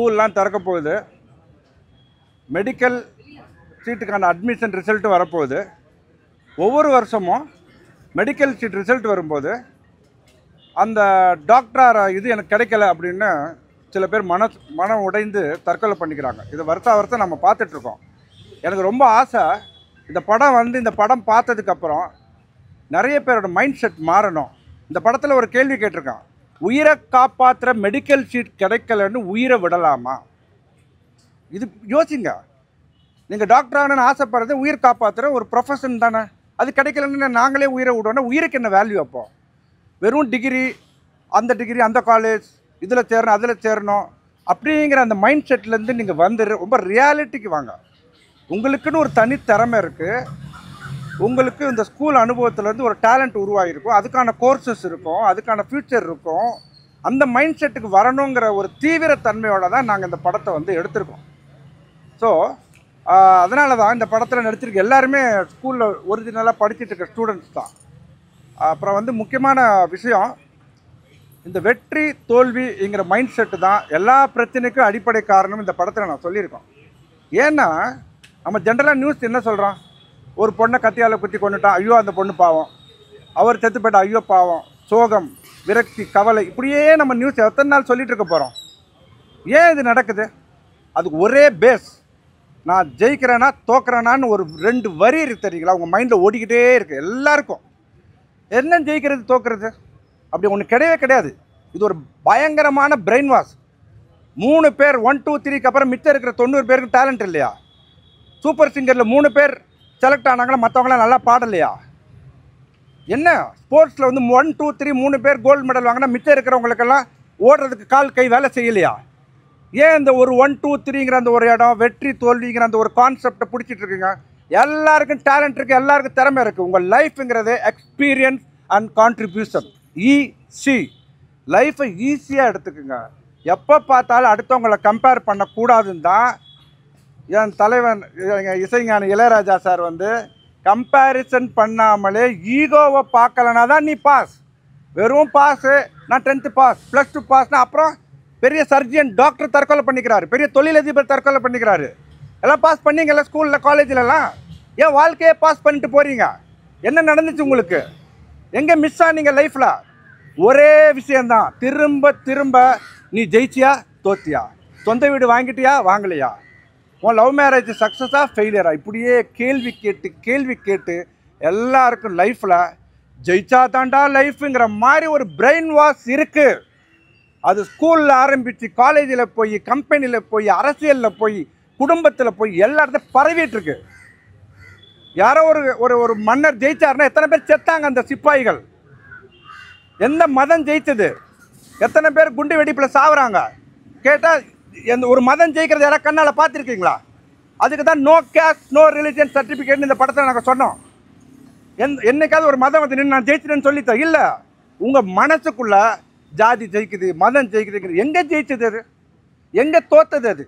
ஸ்கூல்லாம் திறக்க போகுது. மெடிக்கல் சீட்டுக்கான அட்மிஷன் ரிசல்ட்டு வரப்போகுது. ஒவ்வொரு வருஷமும் மெடிக்கல் சீட் ரிசல்ட் வரும்போது அந்த டாக்டர் இது எனக்கு கிடைக்கல அப்படின்னு சில பேர் மனம் உடைந்து தற்கொலை பண்ணிக்கிறாங்க. இது வருஷம் நம்ம பார்த்துட்ருக்கோம். எனக்கு ரொம்ப ஆசை, இந்த படம் பார்த்ததுக்கப்புறம் நிறைய பேரோட மைண்ட் செட் மாறணும். இந்த படத்தில் ஒரு கேள்வி கேட்டிருக்கான், உயிரை காப்பாற்றுற மெடிக்கல் சீட் கிடைக்கலன்னு உயிரை விடலாமா? இது யோசிங்க. நீங்கள் டாக்டர் ஆகணும்னு ஆசைப்படுறது உயிர் காப்பாற்றுற ஒரு ப்ரொஃபஷன் தானே. அது கிடைக்கலன்னு நாங்களே உயிரை விடோன்னா உயிருக்கு என்ன வேல்யூ? அப்போ வெறும் டிகிரி, அந்த காலேஜ், இதில் சேரணும் அதில் சேரணும் அப்படிங்கிற அந்த மைண்ட் செட்லேருந்து நீங்கள் வந்து ரொம்ப ரியாலிட்டிக்கு வாங்க. உங்களுக்குன்னு ஒரு தனி திறமை இருக்குது. உங்களுக்கு இந்த ஸ்கூல் அனுபவத்துலேருந்து ஒரு டேலண்ட் உருவாகிருக்கும். அதுக்கான கோர்சஸ் இருக்கும், அதுக்கான ஃப்யூச்சர் இருக்கும். அந்த மைண்ட் செட்டுக்கு வரணுங்கிற ஒரு தீவிரத்தன்மையோடு தான் நாங்கள் இந்த படத்தை எடுத்திருக்கோம். ஸோ அதனால தான் இந்த படத்தில் நடிச்சிருக்க எல்லாருமே ஸ்கூலில் ஒரிஜினலாக படிச்சுட்டு இருக்க ஸ்டூடெண்ட்ஸ் தான். அப்புறம் முக்கியமான விஷயம், இந்த வெற்றி தோல்விங்கிற மைண்ட் செட்டு தான் எல்லா பிரச்சனைக்கும் அடிப்படை காரணம். இந்த படத்தில் நான் சொல்லியிருக்கோம். ஏன்னா நம்ம ஜென்ரலாக நியூஸ் என்ன சொல்கிறோம், ஒரு பொண்ணை கத்தியால் குத்தி கொண்டுட்டான், ஐயோ அந்த பொண்ணு பாவம், அவர் செத்து போய்ட்டா, ஐயோ பாவம், சோகம், விரக்தி, கவலை, இப்படியே நம்ம நியூஸ் எத்தனை நாள் சொல்லிகிட்டு இருக்க போகிறோம். ஏன் இது நடக்குது? அதுக்கு ஒரே பேஸ், நான் ஜெயிக்கிறேன்னா தோக்குறேனான்னு ஒரு 2 வரி இருக்குது தெரியுங்களா, உங்கள் மைண்டில் ஓடிக்கிட்டே இருக்குது எல்லாருக்கும். என்ன ஜெயிக்கிறது தோக்குறது அப்படி ஒன்று கிடையவே கிடையாது. இது ஒரு பயங்கரமான பிரெயின் வாஷ். 3 பேர் 1 2 3க்கு அப்புறம் மிச்சம் இருக்கிற 90 பேருக்கு டேலண்ட் இல்லையா? சூப்பர் சிங்கரில் 3 பேர் செலக்ட் ஆனாங்களா, மற்றவங்களாம் நல்லா பாடலையா? என்ன ஸ்போர்ட்ஸில் 1 2 3 3 பேர் கோல்டு மெடல் வாங்கினா மிச்சம் இருக்கிறவங்களுக்கெல்லாம் ஓடுறதுக்கு கால் கை வேலை செய்யலையா? ஏன் இந்த ஒரு 1 2 3ங்கிற அந்த ஒரு இடம், வெற்றி தோல்விங்கிற அந்த ஒரு கான்செப்டை பிடிச்சிட்டு இருக்குங்க? எல்லாருக்கும் டேலண்ட் இருக்குது, எல்லாருக்கும் திறமை இருக்குது. உங்கள் லைஃப்ங்கிறது எக்ஸ்பீரியன்ஸ் அண்ட் கான்ட்ரிபியூஷன், ஈஸி. லைஃப்பை ஈஸியாக எடுத்துக்குங்க. எப்போ பார்த்தாலும் அடுத்தவங்களை கம்பேர் பண்ணக்கூடாதுன்னு தான் என் தலைவன் இசைஞானி இளையராஜா சார் கம்பேரிசன் பண்ணாமலே ஈகோவை பார்க்கலனா தான் நீ பாஸ். வெறும் பாஸு, நான் 10th பாஸ், +2 பாஸ்னா அப்புறம் பெரிய சர்ஜன் டாக்டர் தற்கொலை பண்ணிக்கிறாரு, பெரிய தொழிலதிபர் தற்கொலை பண்ணிக்கிறாரு. எல்லாம் பாஸ் பண்ணிங்கல்ல ஸ்கூலில் காலேஜிலலாம். ஏன் வாழ்க்கையே பாஸ் பண்ணிட்டு போகிறீங்க? என்ன நடந்துச்சு உங்களுக்கு? எங்கே மிஸ் ஆனீங்க லைஃப்பில்? ஒரே விஷயந்தான், திரும்ப திரும்ப நீ ஜெயிச்சியா தோத்தியா, சொந்த வீடு வாங்கிட்டியா வாங்கலையா, உன் லவ் மேரேஜ் சக்ஸஸாக ஃபெயிலியரா, இப்படியே கேள்வி கேட்டு எல்லாருக்கும் லைஃப்பில் ஜெயிச்சா தாண்டா லைஃப்புங்கிற மாதிரி ஒரு பிரெயின் வாஷ் இருக்குது. அது ஸ்கூலில் ஆரம்பித்து காலேஜில் போய், கம்பெனியில் போய், அரசியலில் போய், குடும்பத்தில் போய் எல்லா இடத்துல பரவிட்டுருக்கு. யாரோ ஒரு மன்னர் ஜெயிச்சாருன்னா எத்தனை பேர் செத்தாங்க அந்த சிப்பாய்கள்? எந்த மதம் ஜெயிச்சது? எத்தனை பேர் குண்டு வெடிப்பில் சாவுறாங்க? கேட்டால் எந்த ஒரு மதம் ஜெயிக்கிறது யாராவது கண்ணால் பார்த்துருக்கீங்களா? அதுக்கு தான் நோ கேஸ்ட் நோ ரிலிஜன் சர்டிஃபிகேட்னு இந்த படத்தில் நாங்கள் சொன்னோம். என்னைக்காவது ஒரு மதம் நின்று நான் ஜெயிச்சிட்டேன்னு சொல்லித்தேன் இல்லை. உங்கள் மனசுக்குள்ளே ஜாதி ஜெயிக்குது, மதம் ஜெயிக்குது. எங்கே ஜெயிச்சது அது? எங்கே தோத்தது அது?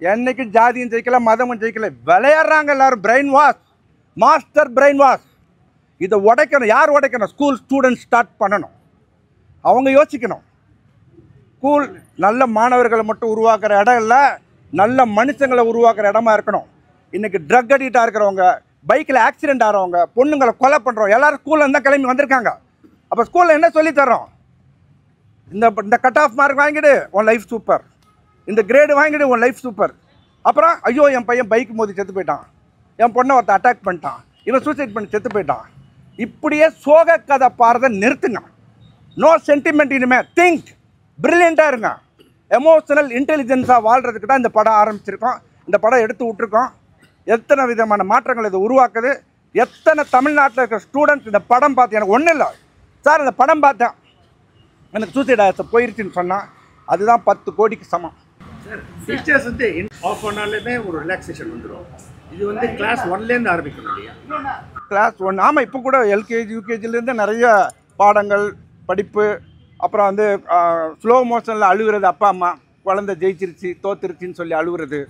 என்னைக்கும் ஜாதியும் ஜெயிக்கல, மதமும் ஜெயிக்கல. விளையாடுறாங்க எல்லாரும். Brain wash, master brain wash. இதை உடைக்கணும். யார் உடைக்கணும்? ஸ்கூல் ஸ்டூடெண்ட்ஸ் ஸ்டார்ட் பண்ணணும். அவங்க யோசிக்கணும். ஸ்கூல் நல்ல மாணவர்களை மட்டும் உருவாக்குற இடம் இல்லை, நல்ல மனுஷங்களை உருவாக்குற இடமா இருக்கணும். இன்றைக்கி ட்ரக் அடிக்டாக இருக்கிறவங்க, பைக்கில் ஆக்சிடென்ட் ஆகிறவங்க, பொண்ணுங்களை கொலை பண்ணுறோம், எல்லோரும் ஸ்கூலில் இருந்தால் கிளம்பி வந்திருக்காங்க. அப்போ ஸ்கூலில் என்ன சொல்லித்தரோம்? இந்த கட் ஆஃப் மார்க் வாங்கிடு உன் லைஃப் சூப்பர், இந்த கிரேடு வாங்கிடு உன் லைஃப் சூப்பர். அப்புறம் ஐயோ என் பையன் பைக் மோதி செத்து போயிட்டான், என் பொண்ணை ஒருத்த அட்டாக் பண்ணிட்டான், இவன் சூசைட் பண்ணி செத்து போயிட்டான். இப்படியே சோக கதை பாரதை நிறுத்துங்க. No sentiment. இனிமேல் திங்க், பிரில்லியண்ட்டாக இருங்க. எமோஷனல் இன்டெலிஜென்ஸாக வாழ்கிறதுக்கு தான் இந்த படம் ஆரம்பிச்சிருக்கோம். இந்த படம் எடுத்து விட்ருக்கோம். எத்தனை விதமான மாற்றங்கள் இது உருவாக்குது. எத்தனை தமிழ்நாட்டில் இருக்கிற ஸ்டூடெண்ட்ஸ் இந்த படம் பார்த்து, எனக்கு ஒன்றும் இல்லை சார், இந்த படம் பார்த்தேன் எனக்கு சூசைட் ஆசை போயிருச்சுன்னு சொன்னால் அதுதான் 10 கோடிக்கு சமம். சார் டீச்சர்ஸ் ஆஃப் பண்ணாலுமே ஒரு ரிலாக்ஸேஷன் வந்துடும். இது கிளாஸ் 1லேருந்து ஆரம்பிக்கணும் இல்லையா? கிளாஸ் 1. ஆமாம், இப்போ கூட எல்கேஜி யூகேஜிலேருந்து நிறைய பாடங்கள், படிப்பு. அப்புறம் ஸ்லோ மோஷனில் அழுகிறது, அப்பா அம்மா குழந்தை ஜெயிச்சிருச்சு தோத்துருச்சின்னு சொல்லி அழுகுறது.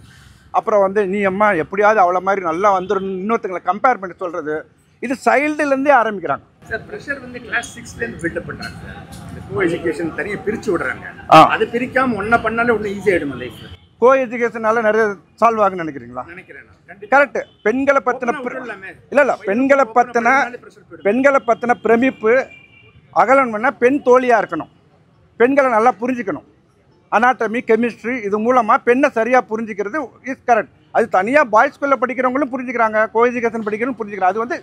அப்புறம் நீ அம்மா எப்படியாவது அவ்வளோ மாதிரி நல்லா வந்துடும் இன்னொருத்தங்களை கம்பேர் பண்ணி சொல்கிறது. இது சைல்டுலேருந்தே ஆரம்பிக்கிறாங்க. சார் ப்ரெஷர் கிளாஸ் 6லேருந்து பில்டப் பண்ணுறாங்க சார். இந்த கோ எஜுகேஷன் தனியாக பிரித்து விடுறாங்க. அது பிரிக்காமல் ஒன்றை பண்ணாலே ஒன்று ஈஸியாகிடும் லைஃப். கோ எஜுகேஷனால நிறைய சால்வ் ஆகுன்னு நினைக்கிறீங்களா? நினைக்கிறேன் நான். கண்டிப்பா. கரெக்ட். பெண்களை பற்றின விட்டுடலாமே. இல்லை பெண்களை பற்றின பிரமிப்பு அகலணும்னா பெண் தோழியாக இருக்கணும். பெண்களை நல்லா புரிஞ்சுக்கணும். அனாட்டமி, கெமிஸ்ட்ரி இது மூலமாக பெண்ணை சரியாக புரிஞ்சுக்கிறது இஸ் கரெக்ட். அது தனியாக பாய்ஸ் ஸ்கூலில் படிக்கிறவங்களும் புரிஞ்சுக்கிறாங்க, கோ எஜுகேஷன் படிக்கிறவங்களும் புரிஞ்சுக்கிறாங்க. அது வந்து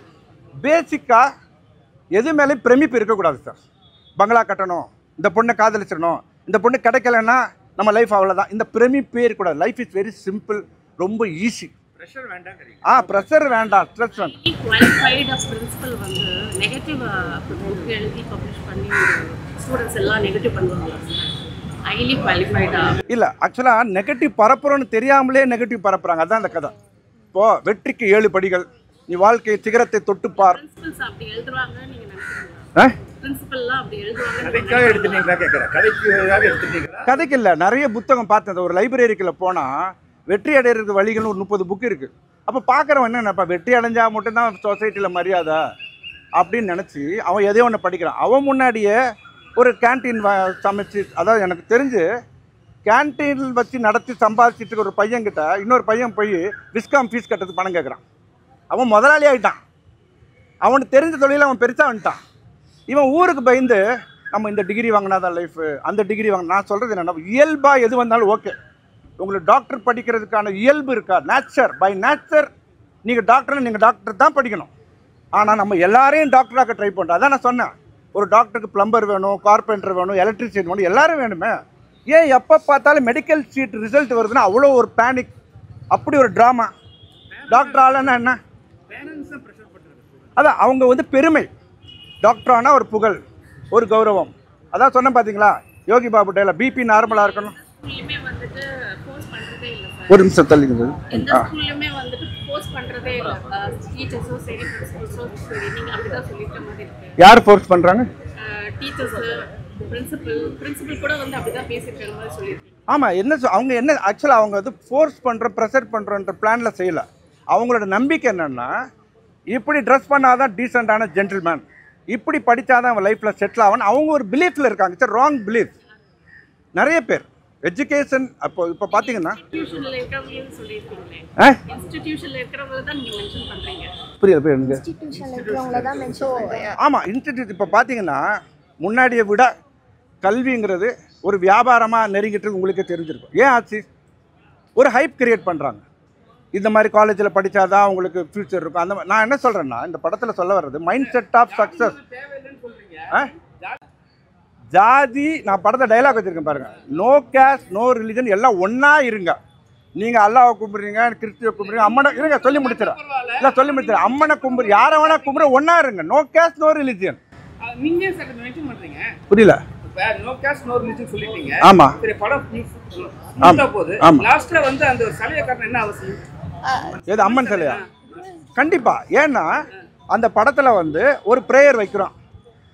பேசிக்காக எது மேலேயும் பிரமிப்பு இருக்கக்கூடாது சார். பங்களா கட்டணும், இந்த பொண்ணை காதலிச்சிடணும், இந்த பொண்ணு கிடைக்கலன்னா நம்ம லைஃப் அவ்வளோதான், இந்த பிரமிப்பே இருக்கக்கூடாது. லைஃப் இஸ் வெரி சிம்பிள், ரொம்ப ஈஸி. ப்ரெஷர் வேண்டாம். ப்ரெஷர் வேண்டாம், ஸ்ட்ரெஸ் வேண்டாம். குவாலிஃபைடு பிரின்சிபல் வந்து நெகட்டிவ் புக் எழுதி பப்ளிஷ் பண்ணி ஸ்டூடெண்ட்ஸ் எல்லாம் நெகட்டிவ் பண்ணுவாங்க. ஹைலி குவாலிஃபைடா இல்லை, ஆக்சுவலாக நெகட்டிவ் பரப்புறோன்னு தெரியாமலே நெகட்டிவ் பரப்புறாங்க. அதான் அந்த கதை. இப்போது வெற்றிக்கு 7 படிகள், நீ வாழ்க்கை சிகரத்தை தொட்டுப்பார். பிரின்சிபல்ஸ் அப்படி எழுதுவாங்க நீங்க நினைக்கிறீங்களா? பிரின்சிபல்லாம் அப்படி எழுதுவாங்க. கதைக்காக எடுத்துட்டீங்களா கேட்குறேன். கதைக்காக எடுத்துட்டீங்களா? கதைக்கு இல்லை, நிறைய புத்தகம் பார்த்தேன். ஒரு லைப்ரரிக்குள்ள போனால் வெற்றி அடைகிறதுக்கு வழிகள்னு ஒரு 30 புக்கு இருக்குது. அப்போ பார்க்குறவன் என்ன நினைப்பா, வெற்றி அடைஞ்சா மட்டும்தான் சொசைட்டியில் மரியாதை அப்படின்னு நினச்சி அவன் எதையோ ஒன்று படிக்கிறான். அவன் முன்னாடியே ஒரு கேன்டீன் சமைச்சு, அதாவது எனக்கு தெரிஞ்சு கேன்டீன் வச்சு நடத்தி சம்பாதிச்சிட்டு ஒரு பையன்கிட்ட இன்னொரு பையன் போய் விஸ்காம் ஃபீஸ் கட்டுறதுக்கு பணம் கேட்குறான். அவன் முதலாளி ஆகிட்டான். அவனுக்கு தெரிஞ்ச தொழில் அவன் பெருசாக வந்துட்டான். இவன் ஊருக்கு பயந்து நம்ம இந்த டிகிரி வாங்கினாதான் லைஃபு, அந்த டிகிரி வாங்கினா. நான் சொல்கிறது என்னென்னா, இயல்பாக எது வந்தாலும் ஓகே. உங்களுக்கு டாக்டர் படிக்கிறதுக்கான இயல்பு இருக்கா? நேச்சர் பை நேச்சர் நீங்கள் டாக்டர் தான் படிக்கணும். ஆனால் நம்ம எல்லாரையும் டாக்டராக ட்ரை பண்ணுறோம். அதான் நான் சொன்னேன், ஒரு டாக்டருக்கு பிளம்பர் வேணும், கார்பெண்டர் வேணும், எலக்ட்ரிஷியன் வேணும், எல்லாரும் வேணுமே. ஏன் எப்போ பார்த்தாலும் மெடிக்கல் சீட் ரிசல்ட் வருதுன்னா அவ்வளோ ஒரு பேனிக், அப்படி ஒரு ட்ராமா. டாக்டர் ஆளுன்னா என்ன? அதான் அவங்க வந்து பெருமை. டாக்டர் ஆனால் ஒரு புகழ், ஒரு கௌரவம். அதான் சொன்னேன் பார்த்தீங்களா, யோகி பாபு டேல பிபி நார்மலாக இருக்கணும். ஸ்கூல்லையுமே வந்துட்டு ஃபோர்ஸ் பண்ணுறதே இல்லை சார். ஒரு நிமிஷம் தள்ளிங்க. எந்த ஸ்கூல்லையுமே வந்துட்டு ஃபோர்ஸ் பண்ணுறதே இல்லை. டீச்சர்ஸோ சரி, பிரின்சிபல்ஸோ சரி, நீங்கள் அப்படி தான் சொல்லிட்ட மாதிரி இருக்கு. யார் ஃபோர்ஸ் பண்ணுறாங்க? டீச்சர்ஸு, பிரின்சிபல் கூட வந்து அப்படி தான் பேசிட்டு மாதிரி சொல்லியிருக்கேன். ஆமாம். அவங்க என்ன ஆக்சுவலாக அவங்க வந்து ஃபோர்ஸ் பண்ணுற, ப்ரெஷர் பண்ணுறன்ற பிளானில் செய்யலை. அவங்களோட நம்பிக்கை என்னென்னா, இப்படி ட்ரெஸ் பண்ணாதான் டீசெண்டான ஜென்டில்மேன், இப்படி படித்தாதான் அவன் லைஃப்பில் செட்டில் ஆகணும். அவங்க ஒரு பிலீஃபில் இருக்காங்க. It's wrong belief. நிறைய பேர் எஜுகேஷன் இப்போ பார்த்தீங்கன்னா இன்ஸ்டிடியூஷனில் இருக்கிறவங்கன்னு சொல்லியிருக்கீங்களே, இன்ஸ்டிடியூஷனில் இருக்கிறவங்க தான் நீங்கள் மென்ஷன் பண்ணுறீங்க. புரியுது. இன்ஸ்டிடியூஷனில் இருக்கிறவங்கள தான் மென்ஷன். ஆமாம், இன்ஸ்டிடியூட் இப்போ பார்த்தீங்கன்னா முன்னாடியை விட கல்விங்கிறது ஒரு வியாபாரமாக நெருங்கிட்டு உங்களுக்கே தெரிஞ்சிருக்கும். ஏன் ஆச்சு? ஒரு ஹைப் கிரியேட் பண்ணுறாங்க. இந்த மாதிரி காலேஜில் படித்தாதான் அவங்களுக்கு ஃப்யூச்சர் இருக்கும். அந்த நான் என்ன சொல்கிறேன்னா, இந்த படத்தில் சொல்ல வர்றது மைண்ட் செட் ஆஃப் சக்ஸஸ். ஜாதி, நான் படத்தை டைலாக் வச்சுருக்கேன் பாருங்கள், நோ கேஸ்ட் நோ ரிலிஜன், எல்லாம் ஒன்றா இருங்க. நீங்கள் அல்லாவை கும்பிட்றீங்க, கிறிஸ்துவை கும்பிட்றீங்க, அம்மனை இருங்க, சொல்லி முடிச்சிடறேன். அம்மனை கும்பிடு, யாரை வேணா கும்பிட, ஒன்றா இருங்க. No caste no religion. நீங்க சார் மென்ஷன் பண்றீங்க. புரியல? நோ கேஸ்ட் நோ ரிலிஜன் சொல்லிட்டீங்க. ஆமா. சரி, படம் ஸ்மூத்தா போகுது. லாஸ்ட்ல வந்து அந்த சிலையை காட்டணும் என்ன அவசியம்? ஏது அம்மன் சிலையா? கண்டிப்பா. ஏன்னா அந்த படத்துல வந்து ஒரு பிரேயர் வைக்கிறோம்.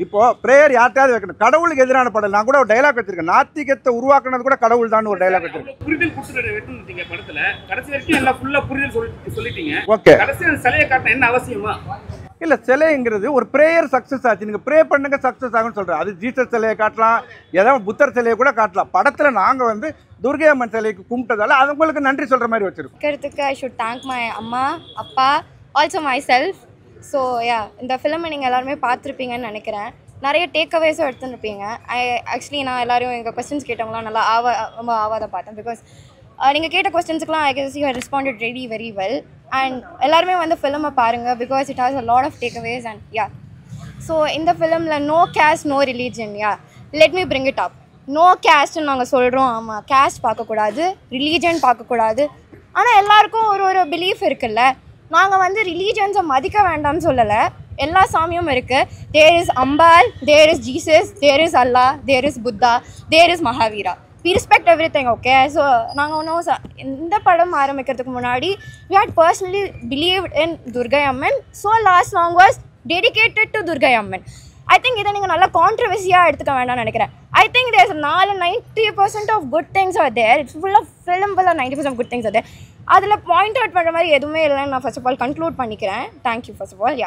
இப்போ பிரேயர் யார்ட்டையாவது வைக்கணும். கடவுளுக்கு எதிரான படம். நான் கூட ஒரு டைலாக் வச்சிருக்கேன், நாத்திகத்தை உருவாக்குனது கூட கடவுள் தான் ஒரு டைலாக் வச்சிருக்கேன். புரிதல் கொடுத்துட்டு வெட்டுனீங்க படத்துல. கடைசி வரைக்கும் எல்லாம் ஃபுல்லா புரிதல் சொல்லிட்டீங்க. ஓகே. கடைசி அந்த சிலையை காட்டணும் என்ன அவசியமா? இல்ல, சிலைங்கிறது ஒரு பிரேயர் சக்சஸ் ஆச்சு. நீங்க ப்ரே பண்ணுங்க சக்சஸ் ஆகும்னு சொல்றேன். அது ஜீசஸ் சிலையை காட்டலாம், ஏதாவது புத்தர் சிலையை கூட காட்டலாம். படத்துல நாங்க வந்து துர்கை அம்மன் சிலைக்கு கும்பிட்டதால அவங்களுக்கு நன்றி சொல்ற மாதிரி வச்சிருக்கோம். ஐ ஷுட் தேங்க் மை அம்மா, அப்பா, also my self. So yeah, இந்த ஃபிலிமை நீங்கள் எல்லாருமே பார்த்துருப்பீங்கன்னு நினைக்கிறேன். நிறைய டேக்அவேஸும் எடுத்துருப்பீங்க. ஆக்சுவலி நான் எல்லோரும் எங்கள் கொஸ்டின்ஸ் கேட்டவங்களாம் நல்லா ரொம்ப ஆவாத பார்த்தேன். பிகாஸ் நீங்கள் கேட்ட கொஸ்டின்ஸுக்குலாம் I guess you responded very well. And எல்லாருமே வந்து ஃபிலிமை பாருங்கள், because it has a lot of takeaways. And yeah, so இந்த ஃபிலிமில் no caste no religion. Yeah, let me bring it up. நோ கேஸ்ட்னு நாங்கள் சொல்கிறோம். ஆமாம், கேஸ்ட் பார்க்கக்கூடாது, ரிலீஜன் பார்க்கக்கூடாது. ஆனால் எல்லாருக்கும் ஒரு பிலீஃப் இருக்குல்ல. நாங்கள் வந்து ரிலீஜன்ஸை மதிக்க வேண்டாம்னு சொல்லலை. எல்லா சாமியும் இருக்குது. There is Ambal, there is Jesus, there is Allah, there is Buddha, there is Mahavira. we respect everything, okay? So நாங்கள் ஒன்றும் இந்த படம் ஆரம்பிக்கிறதுக்கு முன்னாடி we had personally believed in Durgai Amman, so last song was dedicated to Durgai Amman. I think இதை நீங்கள் நல்லா கான்ட்ரவர்சியாக எடுத்துக்க வேண்டாம்னு நினைக்கிறேன். I think there's 90% of good things are there. It's full of film, full of 90% of good things are there. அதில் point out பண்ணுற மாதிரி எதுவுமே இல்லைன்னு நான் ஃபர்ஸ்ட் ஆஃப் ஆல் கன்க்ளூட் பண்ணிக்கிறேன். Thank you first of all. Yeah.